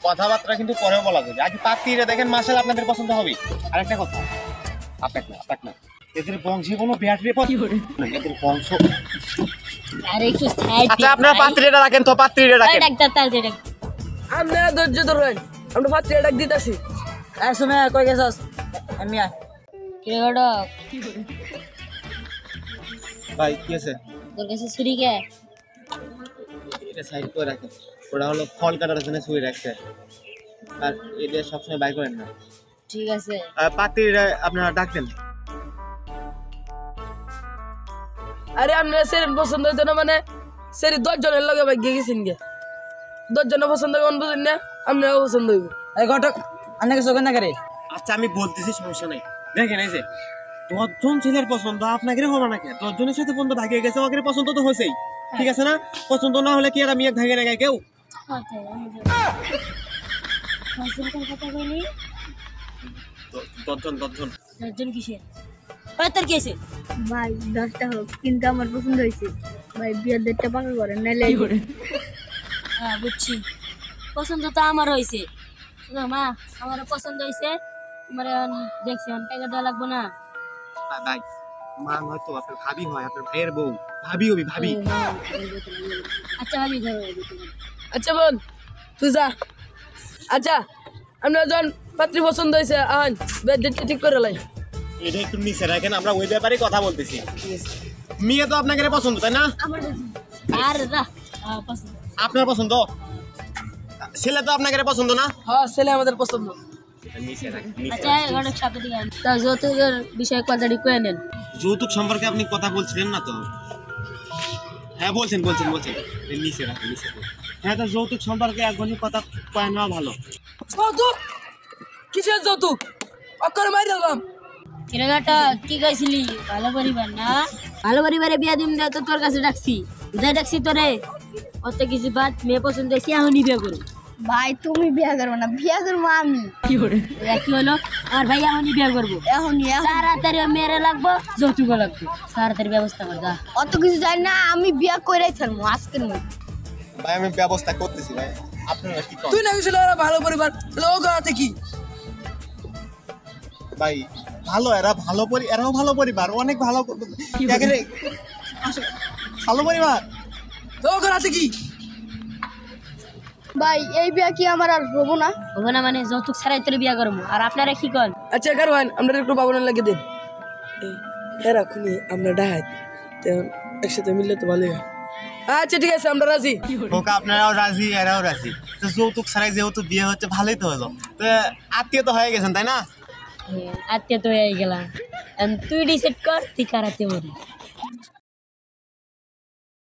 কথাবার্তা কিন্তু পরেও বলা যাবে। আজ পাত্রীরা দেখেন মাশাআল্লাহ আপনাদের পছন্দ হবে। আরেকটা কথা, আপনাকে না এদের বংশে কোনো ব্যাটারি এদের বংশ। আরে একটু সাইড আচ্ছা আপনারা পাত্রীরা রাখেন তো, পাত্রীরা রাখেন। ডাক্তার তার ডাক আমরা ধৈর্য ধরেন, আমরা পাত্রী ডাক দিতেছি। শুনে কই গেছস? আমি কি ঘটক ভাই কি আছে? তোর কাছে ছুরি কে? এটা সাইড করে রাখেন। ওটা হলো ফল কাটার জন্য ছুরি রাখছে, আর এটা সবসময় বাইর করেন না। ঠিক আছে পাত্রীরা আপনারা ডাকতেন। আরে আমরা সেরেন পছন্দ হইতো না মানে সেরি 10 জনের লগে ভাই গেছেন গে। 10 জন পছন্দ কোন বুঝেন না, আমরাও পছন্দ হইব। এই ঘটক অনেক চোখে না করে। আচ্ছা আমি বলতেছি, সমস্যা নাই। দেখেন এই যে 10 জন ছেলের পছন্দ আপনাকে হবে না কেন? 10 জনের সাথে বন্ধু ভাগে গেছে, ওকে পছন্দ তো হয়েছেই, ঠিক আছে না? পছন্দ না হলে কি আর আমি এক ভাগে না কেউ? কথা বলি 10 জন। দশজন কিসের? তোর কি আছে? ভাই 10টা হোক, কিন্তু আমার পছন্দ হয়েছে। ভাই বিয়ের ডেটটা পাকা করেন নাইলে হ্যাঁ বুঝছি, পছন্দ তো আমার হয়েছে। মা আমার পছন্দ হয়েছে, তোমার দেখছি টাকা দেওয়া লাগবো না। ভাই মা হয়তো আপনার ভাবি হয়, আপনার ভাইয়ের বউ ভাবি হবি ভাবি। আচ্ছা ভাবি যাবো। আচ্ছা বোন তুই যা। আচ্ছা আমরা জন পাত্রী পছন্দ হয়েছে আন বেডটা ঠিক করে লাই। এটা একটু নিচে রাখেন, আমরা ওই ব্যাপারে কথা বলতেছি। মেয়ে তো আপনাকে পছন্দ তাই না? আর পছন্দ আপনার পছন্দ, ছেলে তো আপনাকে পছন্দ না? হ্যাঁ ছেলে আমাদের পছন্দ। আচ্ছা ঘটক সাথে দিকে তা যৌতুকের বিষয়ে কথাটি কয়ে নেন। যৌতুক সম্পর্কে আপনি কথা বলছিলেন না তো? হ্যাঁ বলছেন। নিচে রাখেন। হ্যাঁ তো যৌতুক সম্পর্কে এখনই কথা কয়ে নেওয়া ভালো। যৌতুক? কিসের যৌতুক? অক্ষর মারি দিলাম। কিরাটা কি কইছিলি? ভালো পরিবার না, ভালো পরিবারে বিয়া দিম না তো তোর কাছে ডাকছি। বুঝাই ডাকছি তোরে, অত কিছু বাদ মেয়ে পছন্দ হয়েছে এখনই বিয়ে করো। ভাই তুমি বিয়ে করবো না, বিয়ে করবো আমি। কি হলো? আমার ভাই এখনই বিয়ে করবো। এখনই তাড়াতাড়ি মেয়েরে লাগবো, যৌতুকও লাগবে, তাড়াতাড়ি ব্যবস্থা কর। যা অত কিছু জানি না, আমি বিয়ে করে ফেলবো আজকের মধ্যে। ভাই আমি ব্যবস্থা করতেছি ভাই, আপনারা কি করেন? তুই না গেছিল ওরা ভালো পরিবার, ও গাতে কি? ভাই ভালো, এরাও ভালো পরিবার, অনেক ভালো দেখেন, ভালো পরিবার। ও গাতে কি? ভাই এই বিয়ে কি আমার আর হবো না? হবে না মানে যৌতুক ছাড়াই তোর বিয়ে করবো। আর আপনারা কি করেন? আচ্ছা কারণ আমরা একটু বাবনের লাগে দিন। হ্যাঁ রাখুনি আমরা ডাহাত, একসাথে মিললে তো ভালোই হয়। আচ্ছা ঠিক আছে আমরা রাজি। ওকে আপনারাও রাজি, এরাও রাজি। তো যৌতুক ছাড়াই যেহেতু বিয়ে হচ্ছে ভালোই তো হলো। তো আত্মীয় তো হয়ে গেছেন তাই না? আত্মীয় তো হয়ে গেলাম, তুই ডিসাইড কর তুই কার আত্মীয় মরি।